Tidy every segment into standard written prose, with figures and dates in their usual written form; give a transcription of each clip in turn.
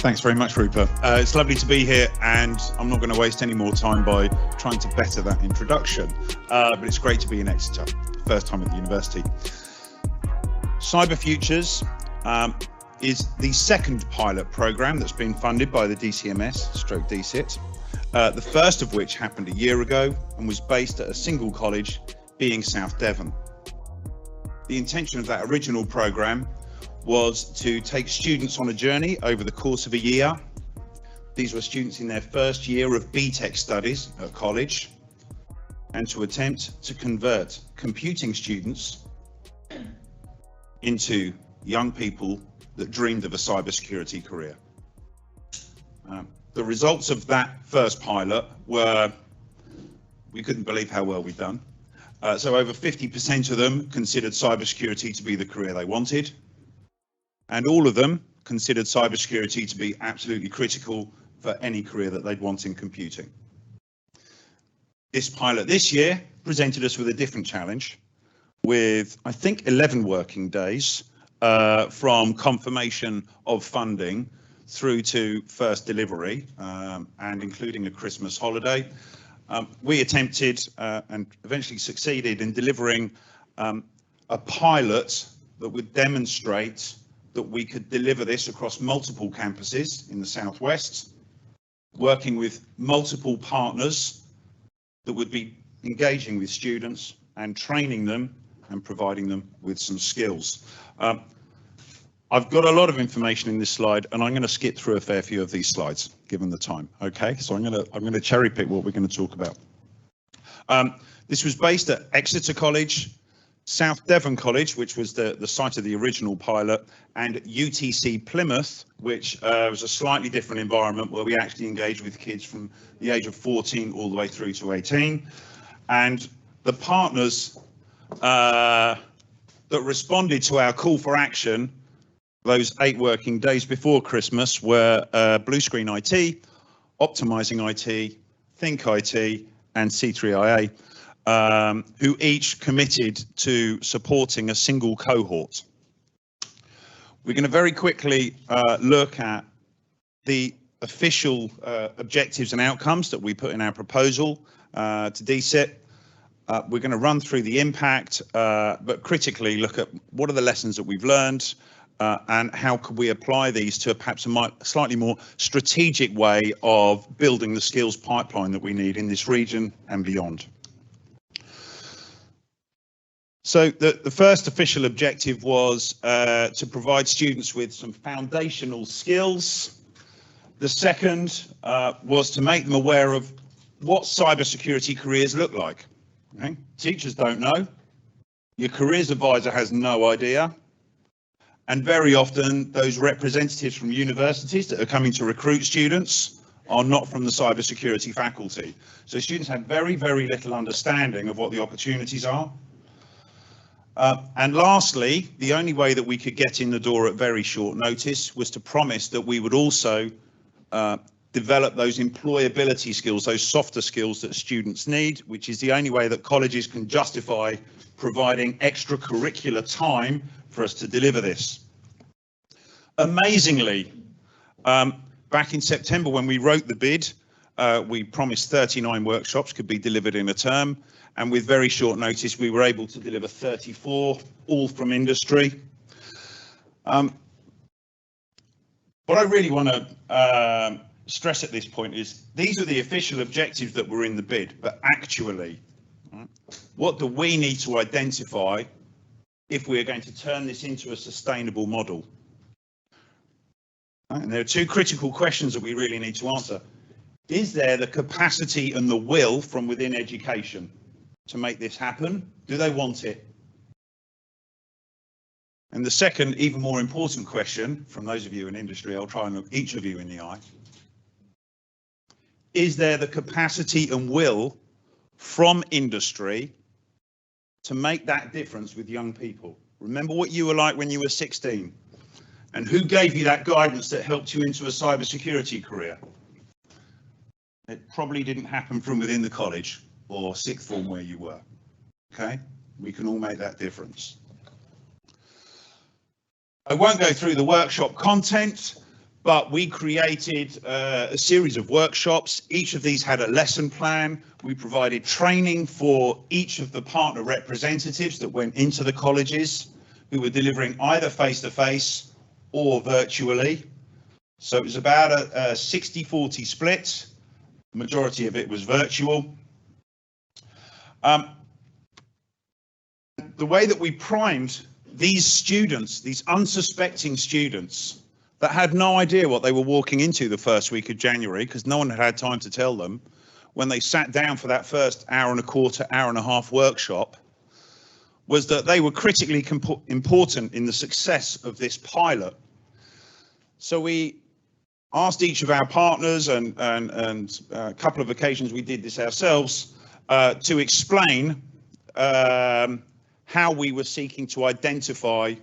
Thanks very much, Rupert. It's lovely to be here, and I'm not going to waste any more time by trying to better that introduction, but it's great to be in Exeter, first time at the university. Cyber Futures is the second pilot programme that's been funded by the DCMS/DCIT, the first of which happened a year ago and was based at a single college, being South Devon. The intention of that original programme was to take students on a journey over the course of a year. These were students in their first year of BTEC studies at college, and to attempt to convert computing students into young people that dreamed of a cybersecurity career. The results of that first pilot were, we couldn't believe how well we'd done. So over 50% of them considered cybersecurity to be the career they wanted, and all of them considered cybersecurity to be absolutely critical for any career that they'd want in computing. This pilot this year presented us with a different challenge, with I think 11 working days from confirmation of funding through to first delivery, and including a Christmas holiday. We attempted and eventually succeeded in delivering a pilot that would demonstrate that we could deliver this across multiple campuses in the Southwest, working with multiple partners that would be engaging with students and training them and providing them with some skills. I've got a lot of information in this slide, and I'm going to skip through a fair few of these slides, given the time. Okay, so I'm going to cherry pick what we're going to talk about. This was based at Exeter College, South Devon College, which was the site of the original pilot, and UTC Plymouth, which was a slightly different environment where we actually engaged with kids from the age of 14 all the way through to 18. And the partners that responded to our call for action those 8 working days before Christmas were Blue Screen IT, Optimizing IT, Think IT, and C3IA. Who each committed to supporting a single cohort. We're going to very quickly look at the official objectives and outcomes that we put in our proposal to DCIT. We're going to run through the impact, but critically look at what are the lessons that we've learned and how could we apply these to perhaps a slightly more strategic way of building the skills pipeline that we need in this region and beyond. So the first official objective was to provide students with some foundational skills. The second was to make them aware of what cybersecurity careers look like. Okay? Teachers don't know. Your careers advisor has no idea. And very often those representatives from universities that are coming to recruit students are not from the cybersecurity faculty. So students have very, very little understanding of what the opportunities are. And lastly, the only way that we could get in the door at very short notice was to promise that we would also develop those employability skills, those softer skills that students need, which is the only way that colleges can justify providing extracurricular time for us to deliver this. Amazingly, back in September when we wrote the bid, we promised 39 workshops could be delivered in a term. And with very short notice, we were able to deliver 34, all from industry. What I really want to stress at this point is these are the official objectives that were in the bid, but actually, what do we need to identify if we are going to turn this into a sustainable model? And there are 2 critical questions that we really need to answer. Is there the capacity and the will from within education to make this happen? Do they want it? And the second, even more important question from those of you in industry, I'll try and look each of you in the eye. Is there the capacity and will from industry to make that difference with young people? Remember what you were like when you were 16, and who gave you that guidance that helped you into a cybersecurity career? It probably didn't happen from within the college or sixth form where you were. Okay, we can all make that difference. I won't go through the workshop content, But we created a series of workshops. Each of these had a lesson plan. We provided training for each of the partner representatives that went into the colleges, who were delivering either face-to-face or virtually. So it was about a 60-40 split. The majority of it was virtual. The way that we primed these students, these unsuspecting students, that had no idea what they were walking into the first week of January, because no one had had time to tell them, when they sat down for that first hour and a quarter, hour and a half workshop, was that they were critically important in the success of this pilot. So we asked each of our partners, and a couple of occasions we did this ourselves, to explain how we were seeking to identify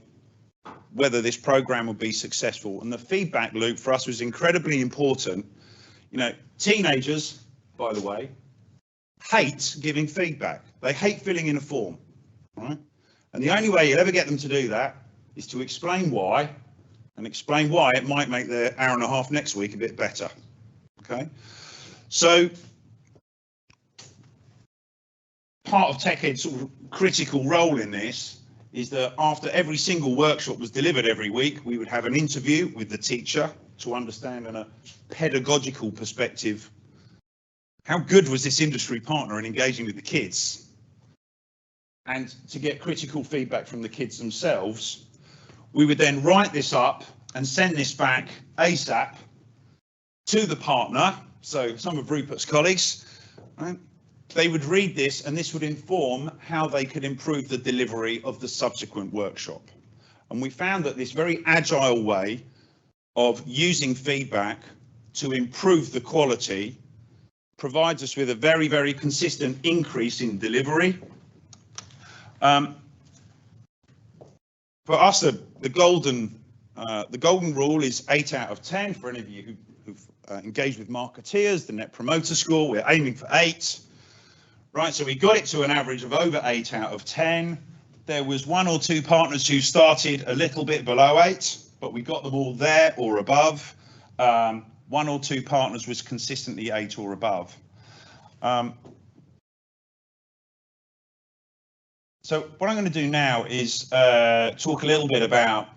whether this program would be successful. And the feedback loop for us was incredibly important. You know, teenagers, by the way, hate giving feedback. They hate filling in a form, right? And the only way you'll ever get them to do that is to explain why, and explain why it might make their hour and a half next week a bit better, okay? So part of TechEd's sort of critical role in this is that after every single workshop was delivered every week, we would have an interview with the teacher to understand in a pedagogical perspective, how good was this industry partner in engaging with the kids? And to get critical feedback from the kids themselves, we would then write this up and send this back ASAP to the partner. So some of Rupert's colleagues, right? They would read this, and this would inform how they could improve the delivery of the subsequent workshop. And we found that this very agile way of using feedback to improve the quality provides us with a very, very consistent increase in delivery. For us, the golden rule is 8 out of 10. For any of you who've engaged with marketeers, the Net Promoter Score, we're aiming for 8. Right, so we got it to an average of over 8 out of 10. There was 1 or 2 partners who started a little bit below 8, but we got them all there or above. 1 or 2 partners was consistently 8 or above. So what I'm going to do now is talk a little bit about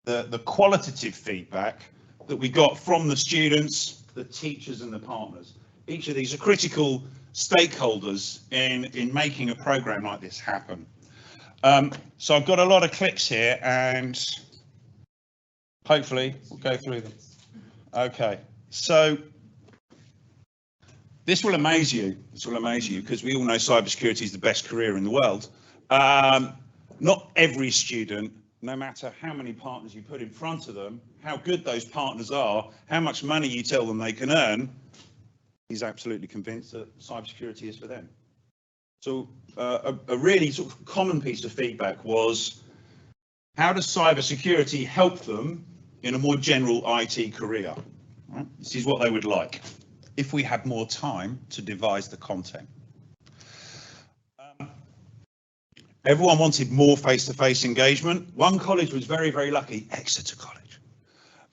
the qualitative feedback that we got from the students, the teachers and the partners. Each of these are critical stakeholders in making a program like this happen. So I've got a lot of clips here, and hopefully we'll go through them. Okay, so this will amaze you. This will amaze you, because we all know cybersecurity is the best career in the world. Not every student, no matter how many partners you put in front of them, how good those partners are, how much money you tell them they can earn, is absolutely convinced that cybersecurity is for them. So a really sort of common piece of feedback was, how does cybersecurity help them in a more general IT career? Right? This is what they would like if we had more time to devise the content. Everyone wanted more face-to-face engagement. One college was very, very lucky, Exeter College,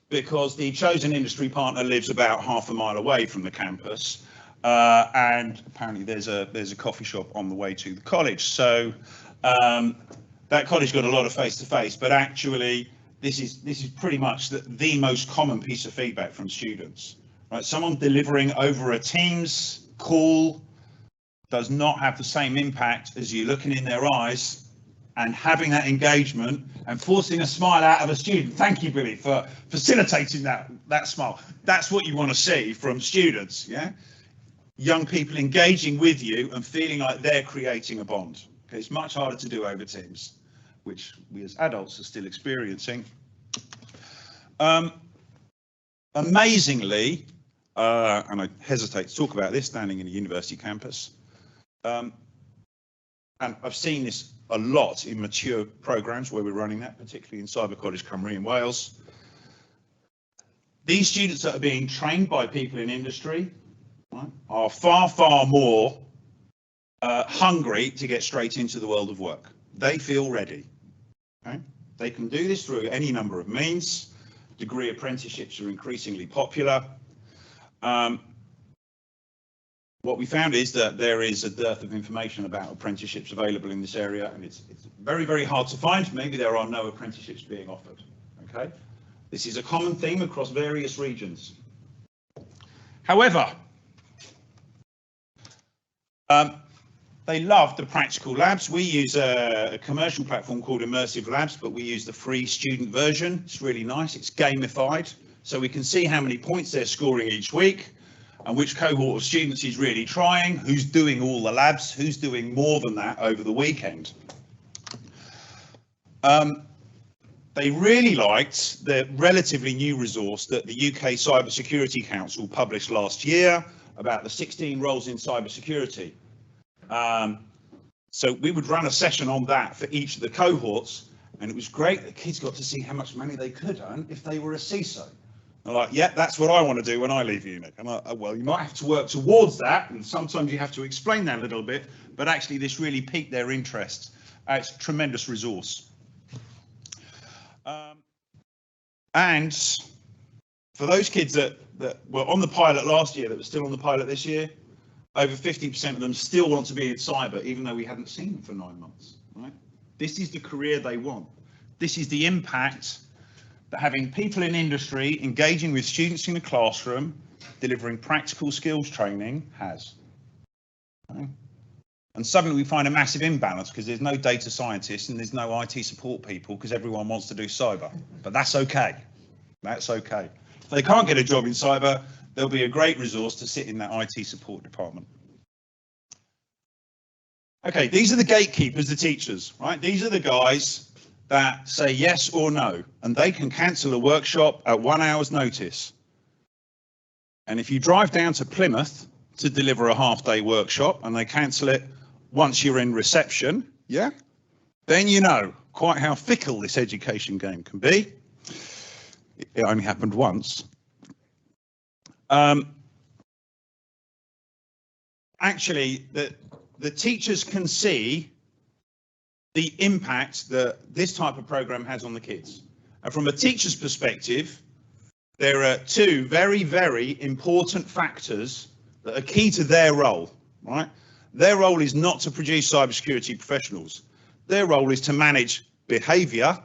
because the chosen industry partner lives about half a mile away from the campus, and apparently there's a coffee shop on the way to the college. So that college got a lot of face-to-face, but actually this is pretty much the most common piece of feedback from students. Right? Someone delivering over a Teams call does not have the same impact as you looking in their eyes and having that engagement and forcing a smile out of a student. Thank you, Billy, for facilitating that smile. That's what you want to see from students, yeah? Young people engaging with you and feeling like they're creating a bond. Okay, it's much harder to do over Teams, which we as adults are still experiencing. Amazingly, and I hesitate to talk about this standing in a university campus, and I've seen this a lot in mature programs where we're running that, particularly in Cyber College Cymru in Wales. These students that are being trained by people in industry, right, are far, far more hungry to get straight into the world of work. They feel ready. Okay? They can do this through any number of means. degree apprenticeships are increasingly popular. What we found is that there is a dearth of information about apprenticeships available in this area, and it's very, very hard to find. Maybe there are no apprenticeships being offered. Okay, this is a common theme across various regions. However, they love the practical labs. We use a commercial platform called Immersive Labs, but we use the free student version. It's really nice. It's gamified, so we can see how many points they're scoring each week and which cohort of students is really trying, who's doing all the labs, who's doing more than that over the weekend. They really liked the relatively new resource that the UK Cybersecurity Council published last year about the 16 roles in cybersecurity. So we would run a session on that for each of the cohorts, and it was great. The kids got to see how much money they could earn if they were a CISO. They're like, yeah, that's what I want to do when I leave uni. And well, you might have to work towards that, and sometimes you have to explain that a little bit, but actually this really piqued their interest. It's a tremendous resource. And for those kids that were on the pilot last year, that were still on the pilot this year, over 50% of them still want to be in cyber, even though we hadn't seen them for 9 months, right? This is the career they want. This is the impact that having people in industry engaging with students in the classroom, delivering practical skills training has. Okay? And suddenly we find a massive imbalance because there's no data scientists and there's no IT support people because everyone wants to do cyber. But that's okay. That's okay. If they can't get a job in cyber, there'll be a great resource to sit in that IT support department. Okay, these are the gatekeepers, the teachers, right? These are the guys that say yes or no, and they can cancel a workshop at 1 hour's notice. And if you drive down to Plymouth to deliver a half-day workshop and they cancel it once you're in reception, yeah, then you know quite how fickle this education game can be. It only happened once. Actually, the teachers can see the impact that this type of program has on the kids. And from a teacher's perspective, there are two very, very important factors that are key to their role, right? Their role is not to produce cybersecurity professionals. Their role is to manage behavior,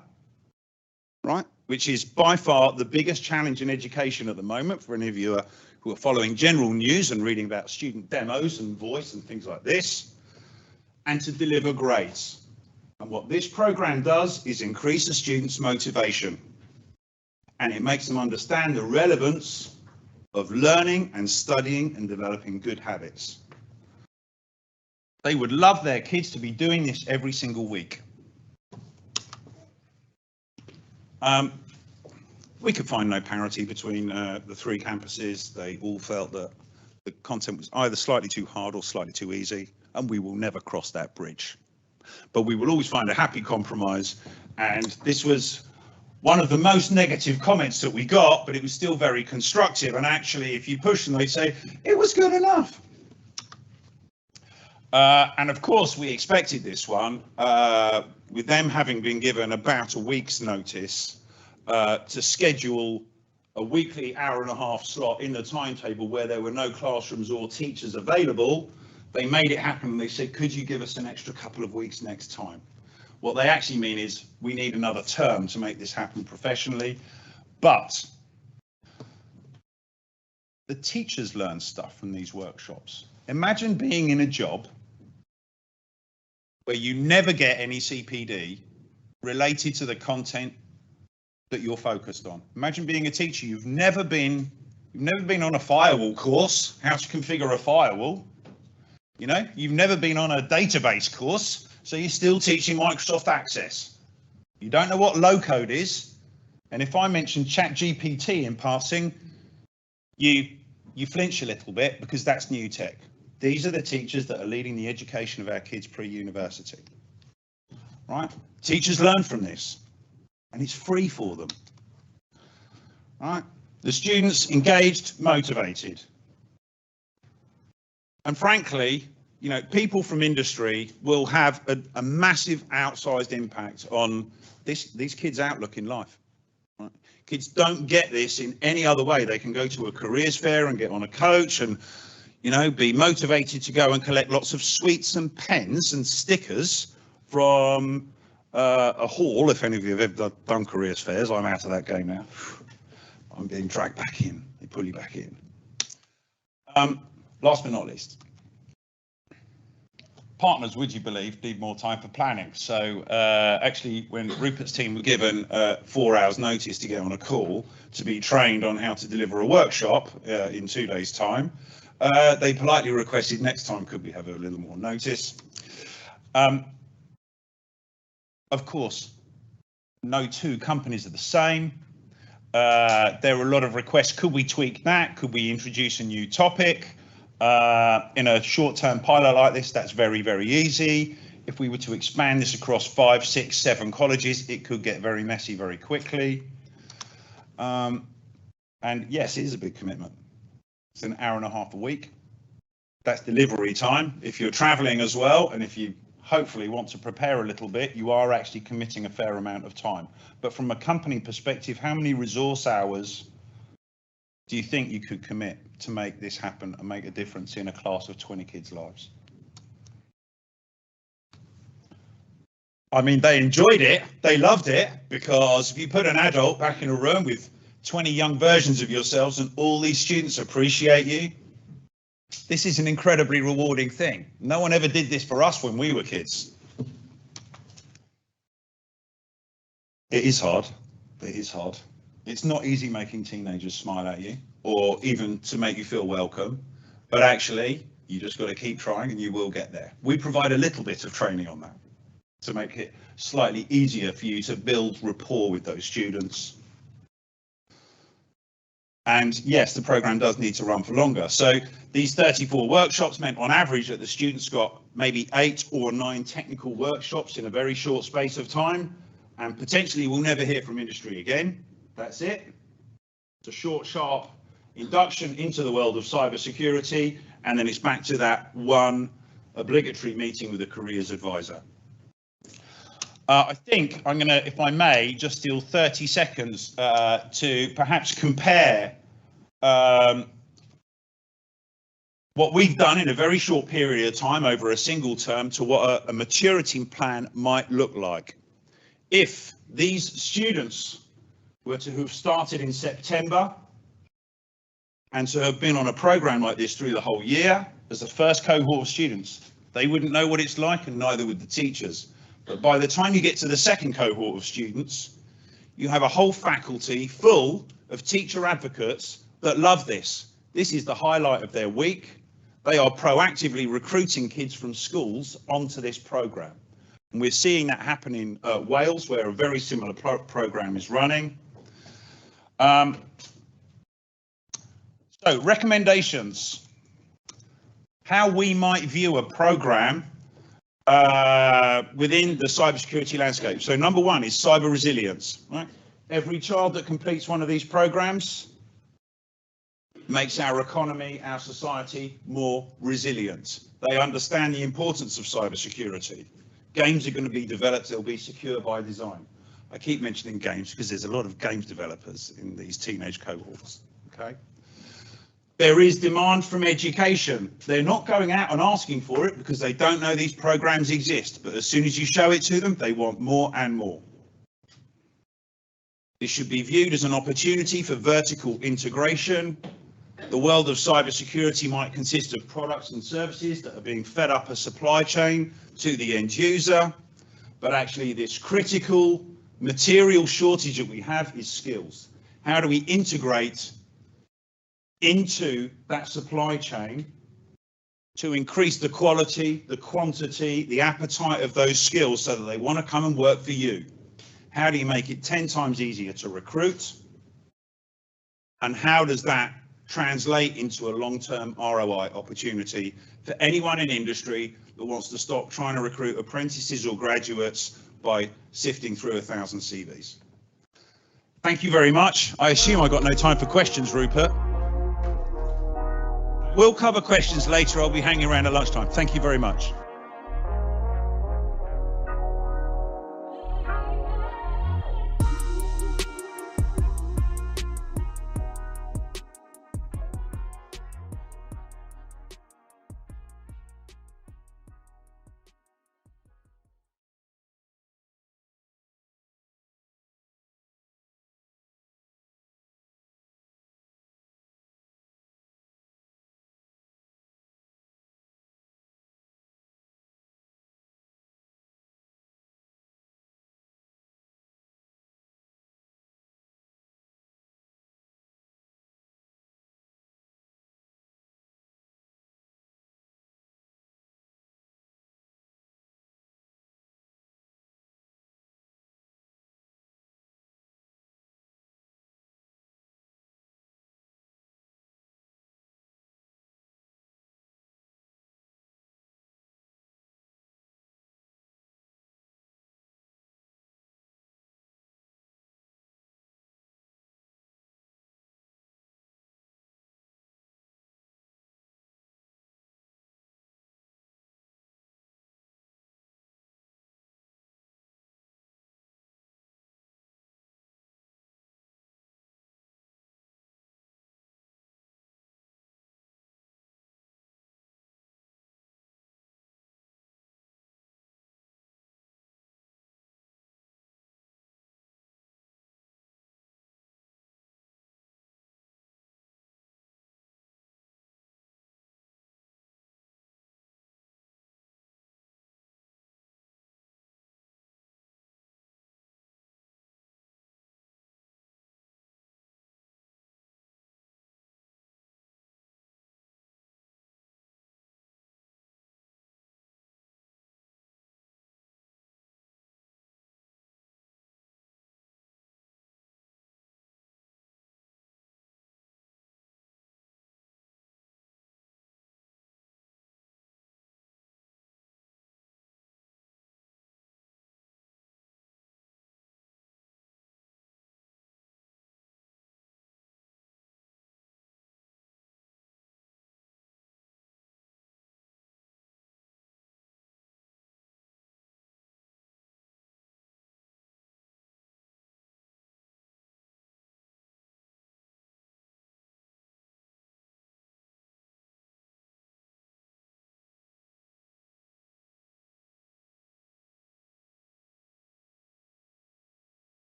right? Which is by far the biggest challenge in education at the moment for any of you who are following general news and reading about student demos and voice and things like this, and to deliver grades. And what this program does is increase the students' motivation, and it makes them understand the relevance of learning and studying and developing good habits. They would love their kids to be doing this every single week. We could find no parity between the three campuses. They all felt that the content was either slightly too hard or slightly too easy, and we will never cross that bridge. But we will always find a happy compromise, and this was one of the most negative comments that we got, but it was still very constructive, and actually if you push them, they say, it was good enough. And of course we expected this one, with them having been given about a week's notice to schedule a weekly hour-and-a-half slot in the timetable where there were no classrooms or teachers available. They made it happen. They said, could you give us an extra couple of weeks next time? What they actually mean is we need another term to make this happen professionally. But the teachers learn stuff from these workshops. Imagine being in a job where you never get any CPD related to the content that you're focused on. Imagine being a teacher. You've never been on a firewall course, how to configure a firewall. You know, you've never been on a database course, so you're still teaching Microsoft Access. You don't know what low code is, and if I mention ChatGPT in passing, you flinch a little bit because that's new tech. These are the teachers that are leading the education of our kids pre-university, right? Teachers learn from this, and it's free for them, right? The students engaged, motivated. And frankly, you know, people from industry will have a massive outsized impact on these kids' outlook in life. Right? Kids don't get this in any other way. They can go to a careers fair and get on a coach and, you know, be motivated to go and collect lots of sweets and pens and stickers from a hall. If any of you have ever done careers fairs, I'm out of that game now. I'm being dragged back in. They pull you back in. Last but not least, partners, would you believe, need more time for planning. So actually, when Rupert's team were given 4 hours notice to get on a call to be trained on how to deliver a workshop in 2 days' time, they politely requested next time could we have a little more notice. Of course, no two companies are the same. There were a lot of requests. Could we tweak that? Could we introduce a new topic? In a short-term pilot like this, that's very, very easy. If we were to expand this across 5, 6, 7 colleges, it could get very messy very quickly. And yes, it is a big commitment. It's an hour and a half a week. That's delivery time. If you're traveling as well, and if you hopefully want to prepare a little bit, you are actually committing a fair amount of time. But from a company perspective, how many resource hours do you think you could commit to make this happen and make a difference in a class of 20 kids' lives? I mean, they enjoyed it, they loved it, because if you put an adult back in a room with 20 young versions of yourselves and all these students appreciate you, this is an incredibly rewarding thing. No one ever did this for us when we were kids. It is hard. It is hard. It's not easy making teenagers smile at you or even to make you feel welcome, but actually you just got to keep trying and you will get there. We provide a little bit of training on that to make it slightly easier for you to build rapport with those students. And yes, the program does need to run for longer. So these 34 workshops meant on average that the students got maybe 8 or 9 technical workshops in a very short space of time, and potentially we'll never hear from industry again. That's it. It's a short, sharp induction into the world of cybersecurity, and then it's back to that one obligatory meeting with a careers advisor. I think I'm going to, if I may, just steal 30 seconds to perhaps compare what we've done in a very short period of time over a single term to what a maturity plan might look like. If these students were to have started in September and to have been on a program like this through the whole year as the first cohort of students, they wouldn't know what it's like, and neither would the teachers. But by the time you get to the second cohort of students, you have a whole faculty full of teacher advocates that love this. This is the highlight of their week. They are proactively recruiting kids from schools onto this program. And we're seeing that happen in Wales, where a very similar program is running. So recommendations, how we might view a program within the cybersecurity landscape. So number one is cyber resilience. Right? Every child that completes one of these programs makes our economy, our society more resilient. They understand the importance of cybersecurity. Games are going to be developed, they'll be secure by design. I keep mentioning games because there's a lot of games developers in these teenage cohorts. Okay. There is demand from education. They're not going out and asking for it because they don't know these programs exist, but as soon as you show it to them, they want more and more. This should be viewed as an opportunity for vertical integration. The world of cybersecurity might consist of products and services that are being fed up a supply chain to the end user, but actually this critical material shortage that we have is skills. How do we integrate into that supply chain to increase the quality, the quantity, the appetite of those skills so that they want to come and work for you? How do you make it 10 times easier to recruit? And how does that translate into a long-term ROI opportunity for anyone in industry that wants to stop trying to recruit apprentices or graduates by sifting through 1,000 CVs? Thank you very much. I assume I got no time for questions, Rupert. We'll cover questions later. I'll be hanging around at lunchtime. Thank you very much.